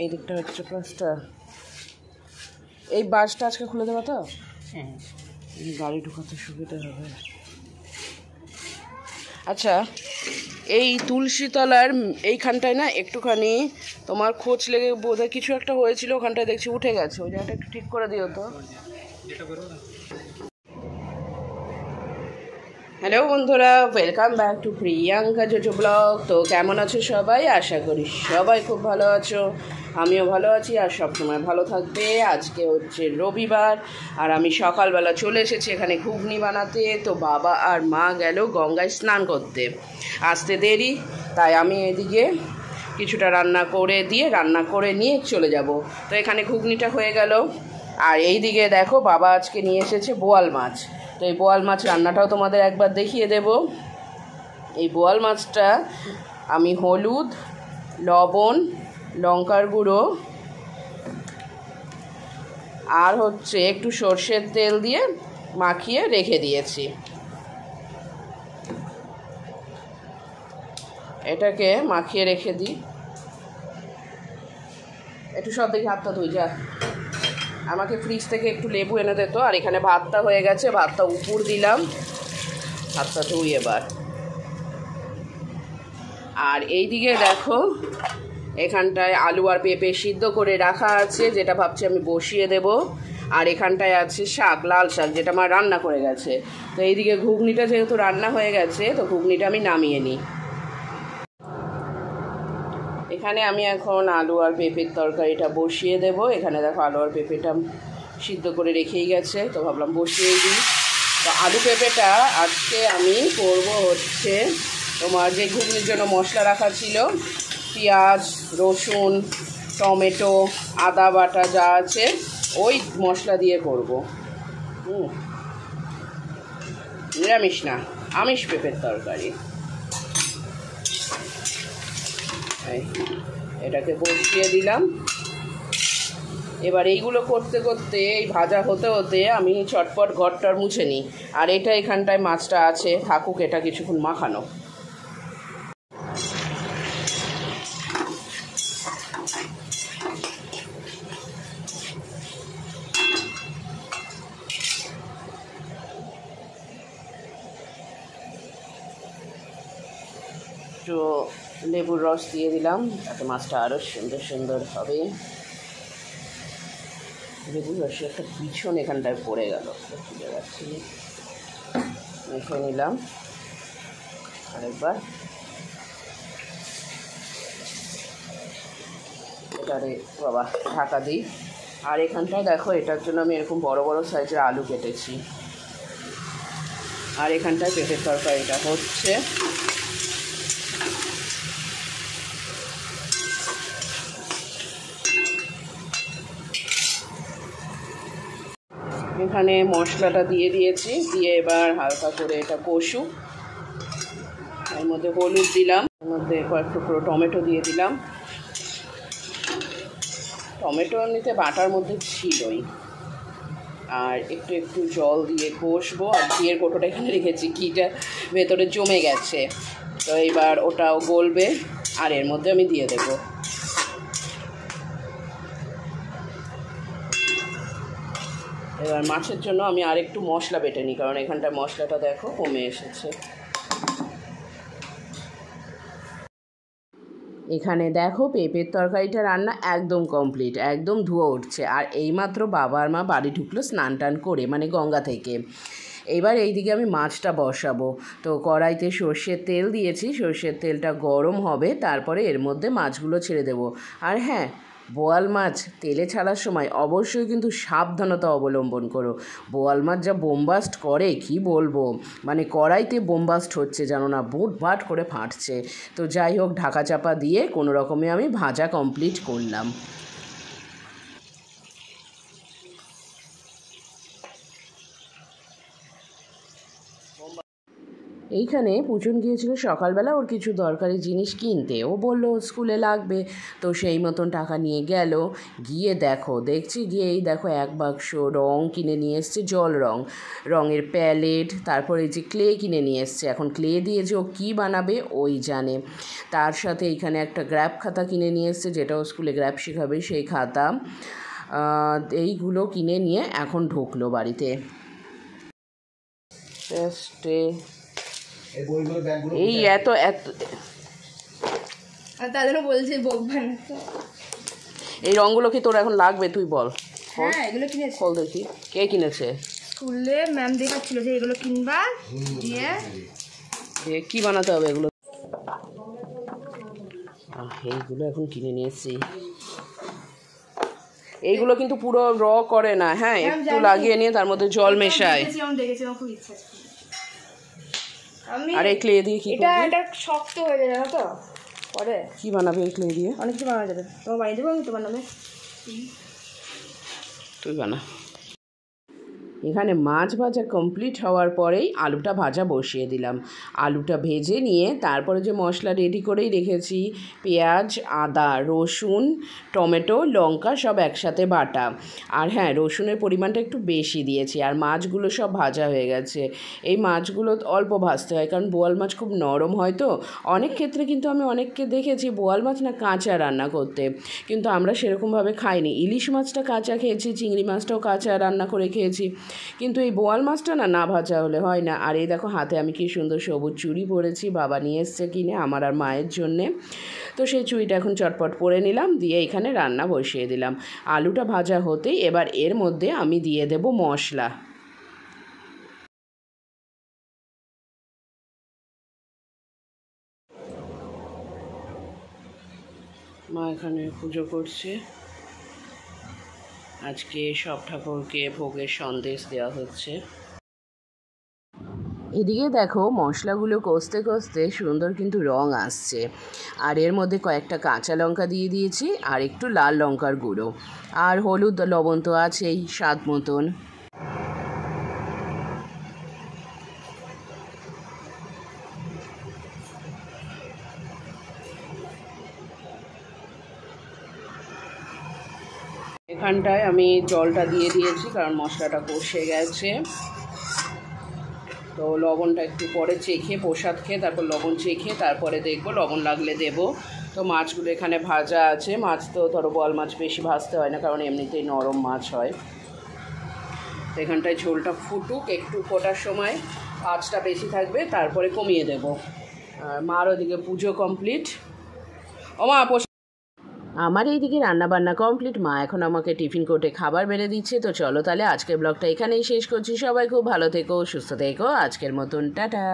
এই দিকটা হচ্ছে প্লাস্টার। এই বাসটা আজকে খুলে দেবো তো? হ্যাঁ, গাড়ি ঢুকাতে সুবিধা হবে। আচ্ছা, এই তুলসীতলার এইখানটায় না একটুখানি তোমার খোঁজ লেগে বোধহয় কিছু একটা হয়েছিল, ওখানটায় দেখছি উঠে গেছে, ওই জায়গাটা একটু ঠিক করে দিও তো। হ্যালো বন্ধুরা, welcome back to Priyanka JoJo blog. তো কেমন আছো সবাই? আশা করি সবাই খুব ভালো আছো, আমিও ভালো আছি আর সবসময় ভালো থাকবে। আজকে হচ্ছে রবিবার আর আমি সকালবেলা চলে এসেছি এখানে ঘুগনি বানাতে। তো বাবা আর মা গেল গঙ্গায় স্নান করতে, আসতে দেরি, তাই আমি এদিকে কিছুটা রান্না করে নিয়ে চলে যাব। তো এখানে ঘুগনিটা হয়ে গেল। আর এই দিকে দেখো বাবা আজকে নিয়ে এসেছে বোয়াল মাছ। তো এই বোয়াল মাছ রান্নাটাও তোমাদের একবার দেখিয়ে দেব। এই বোয়াল মাছটা আমি হলুদ, লবণ, লঙ্কার গুঁড়ো আর হচ্ছে একটু সর্ষের তেল দিয়ে মাখিয়ে রেখে দিয়েছি। এটাকে মাখিয়ে রেখে দিই। একটু সব দেখি হাতটা ধুই যা। আমাকে ফ্রিজ থেকে একটু লেবু এনে দিত। আর এখানে ভাতটা হয়ে গেছে, ভাতটা উপর দিলাম, হাতটা ধুই এবার। আর এই দিকে দেখো এখানটায় আলু আর পেঁপে সিদ্ধ করে রাখা আছে, যেটা ভাবছি আমি বসিয়ে দেব। আর এখানটায় আছে শাক, লাল শাক, যেটা আমার রান্না করে গেছে। তো এইদিকে ঘুগনিটা যেহেতু রান্না হয়ে গেছে, তো ঘুগনিটা আমি নামিয়ে নিই। এখানে আমি এখন আলু আর পেঁপের তরকারিটা বসিয়ে দেব। এখানে দেখো আলু আর পেঁপেটা সিদ্ধ করে রেখেই গেছে, তো ভাবলাম বসিয়েই দিই। তো আলু পেঁপেটা আজকে আমি করব হচ্ছে তোমার যে ঘুগনির জন্য মশলা রাখা ছিল, পেঁয়াজ, রসুন, টমেটো, আদা বাটা যা আছে ওই মশলা দিয়ে করব। নিরামিষ না, আমিষ পেঁপের তরকারি। এটাকে বসিয়ে দিলাম। এবার এইগুলো করতে করতে, এই ভাজা হতে হতে আমি চটপট ঘরটার মুছে নিই। আর এটা এখানটায় মাছটা আছে, থাকুক এটা কিছুক্ষণ মাখানো। একটু লেবুর রস দিয়ে দিলাম, তাতে মাছটা আরও সুন্দর সুন্দর হবে। লেবুর রসে একটা পিছন এখানটায় পড়ে গেল, খুঁজে যাচ্ছি। মেখে নিলাম আরেকবার। এটারে বাবা ঢাকা দিই। আর এখানটায় দেখো এটার জন্য আমি এরকম বড় বড় সাইজের আলু কেটেছি। আর এখানটায় পেঁপের তরকারিটা হচ্ছে। এখানে মশলাটা দিয়ে দিয়েছি, দিয়ে এবার হালকা করে এটা কষুক। এর মধ্যে হলুদ দিলাম, এর মধ্যে কয়েক টুকরো টমেটো দিয়ে দিলাম। টমেটো এমনিতে বাটার মধ্যে ছিলই। আর একটু একটু জল দিয়ে কষবো। আর ঘিয়ের কৌটোটা এখানে রেখেছি, ঘিটা ভেতরে জমে গেছে, তো এবার ওটাও গলবে। আর এর মধ্যে আমি দিয়ে দেবো। এবার মাছের জন্য আমি আরেকটু মশলা বেটে নিই, কারণ এখানটায় মশলাটা দেখো কমে এসেছে। এখানে দেখো পেঁপের তরকারিটা রান্না একদম কমপ্লিট, একদম ধুয়ে উঠছে। আর এইমাত্র বাবা আর মা বাড়ি ঢুকলো স্নান টান করে, মানে গঙ্গা থেকে। এবার এইদিকে আমি মাছটা বসাবো। তো কড়াইতে সর্ষের তেল দিয়েছি, সর্ষের তেলটা গরম হবে, তারপরে এর মধ্যে মাছগুলো ছেড়ে দেবো। আর হ্যাঁ, বোয়াল মাছ তেলে ছাড়ার সময় অবশ্যই কিন্তু সাবধানতা অবলম্বন করো। বোয়াল মাছ যা বোমবাস্ট করে কি বলবো, মানে কড়াইতে বোমবাস্ট হচ্ছে জানো না, বুট বাট করে ফাটছে। তো যাই হোক, ঢাকা চাপা দিয়ে কোনো রকমে আমি ভাজা কমপ্লিট করলাম। এইখানে পুচন গিয়েছিল সকালবেলা ওর কিছু দরকারি জিনিস কিনতে। ও বললো স্কুলে লাগবে, তো সেই মতন টাকা নিয়ে গেল। গিয়ে দেখছি গিয়ে এই দেখো এক বাক্স রং কিনে নিয়ে এসছে, জল রঙের প্যালেট, তারপরে এই যে ক্লে কিনে নিয়ে এসছে। এখন ক্লে দিয়ে যে ও কী বানাবে ওই জানে। তার সাথে এইখানে একটা গ্র্যাপ খাতা কিনে নিয়ে এসছে, যেটা ও স্কুলে গ্র্যাপ শেখাবে সেই খাতা। এইগুলো কিনে নিয়ে এখন ঢুকলো বাড়িতে। এই এত তাদেরও বলছে এই রঙগুলো কি তোর এখন লাগবে তুই বল? হ্যাঁ, এগুলো কিনেছি। বল দেখি কে কিনেছে? স্কুলে ম্যাম দেখাচ্ছিল যে এগুলো কিনবা, দিয়ে কি বানাতে হবে এগুলো। এইগুলো এখন কিনে নিয়েছি। এইগুলো কিন্তু পুরো করে না, হ্যাঁ, একটু লাগিয়ে নিয়ে তার মধ্যে জল মেশায়। আর এই ক্লে দিয়ে কি এটা শক্ত হয়ে যায়, জানো তো? পরে কি বানাবে এই ক্লে দিয়ে? অনেক কিছু বানানো যাবে। তোমার বানিয়ে দেবো, আমি তো বানাবে, তুই বানা। এখানে মাছ ভাজা কমপ্লিট হওয়ার পরেই আলুটা ভাজা বসিয়ে দিলাম। আলুটা ভেজে নিয়ে তারপরে যে মশলা রেডি করেই রেখেছি, পেঁয়াজ, আদা, রসুন, টমেটো, লঙ্কা সব একসাথে বাটা। আর হ্যাঁ, রসুনের পরিমাণটা একটু বেশি দিয়েছি। আর মাছগুলো সব ভাজা হয়ে গেছে। এই মাছগুলো অল্প ভাজতে হয়, কারণ বোয়াল মাছ খুব নরম হয় তো। অনেক ক্ষেত্রে কিন্তু আমি অনেককে দেখেছি বোয়াল মাছ না কাঁচা রান্না করতে, কিন্তু আমরা সেরকমভাবে খাইনি। ইলিশ মাছটা কাঁচা খেয়েছি, চিংড়ি মাছটাও কাঁচা রান্না করে খেয়েছি, কিন্তু এই বোয়াল মাছটা না ভাজা হলে হয় না। আর এই দেখো হাতে আমি কি সুন্দর সবুজ চুড়ি পরেছি, বাবা নিয়ে এসছে কিনে আমার আর মায়ের জন্যে। তো সেই চুড়িটা এখন চটপট পরে নিলাম, দিয়ে এখানে রান্না বসিয়ে দিলাম। আলুটা ভাজা হতেই এবার এর মধ্যে আমি দিয়ে দেব মশলা। মা এখানে পুজো করছে, আজকে সব ঠাকুরকে ভোগের সন্দেশ দেওয়া হচ্ছে। এদিকে দেখো মশলাগুলো কষতে কষতে সুন্দর কিন্তু রং আসছে। আর এর মধ্যে কয়েকটা কাঁচা লঙ্কা দিয়ে দিয়েছি, আর একটু লাল লঙ্কার গুঁড়ো, আর হলুদ লবণ তো আছেই স্বাদ মতন। এখানটায় আমি জলটা দিয়ে দিয়েছি, কারণ মশলাটা কষে গেছে। তো লবণটা একটু পরে চেখে, প্রসাদ খেয়ে তারপর লবণ চেখে তারপরে দেখবো, লবণ লাগলে দেবো। তো মাছগুলো এখানে ভাজা আছে। মাছ তো ধরো বোয়াল মাছ বেশি ভাজতে হয় না, কারণ এমনিতেই নরম মাছ হয়। তো এখানটায় ঝোলটা ফুটুক, একটু ফোটার সময় আঁচটা বেশি থাকবে, তারপরে কমিয়ে দেবো। আর মার ওদিকে পুজো কমপ্লিট। মা আমার এইদিকে রান্নাবান্না কমপ্লিট। মা এখন আমাকে টিফিন কোর্টে খাবার বেড়ে দিচ্ছে। তো চলো তাহলে আজকের ব্লগটা এখানেই শেষ করছি। সবাই খুব ভালো থেকো, সুস্থ থেকো। আজকের মতন টাটা।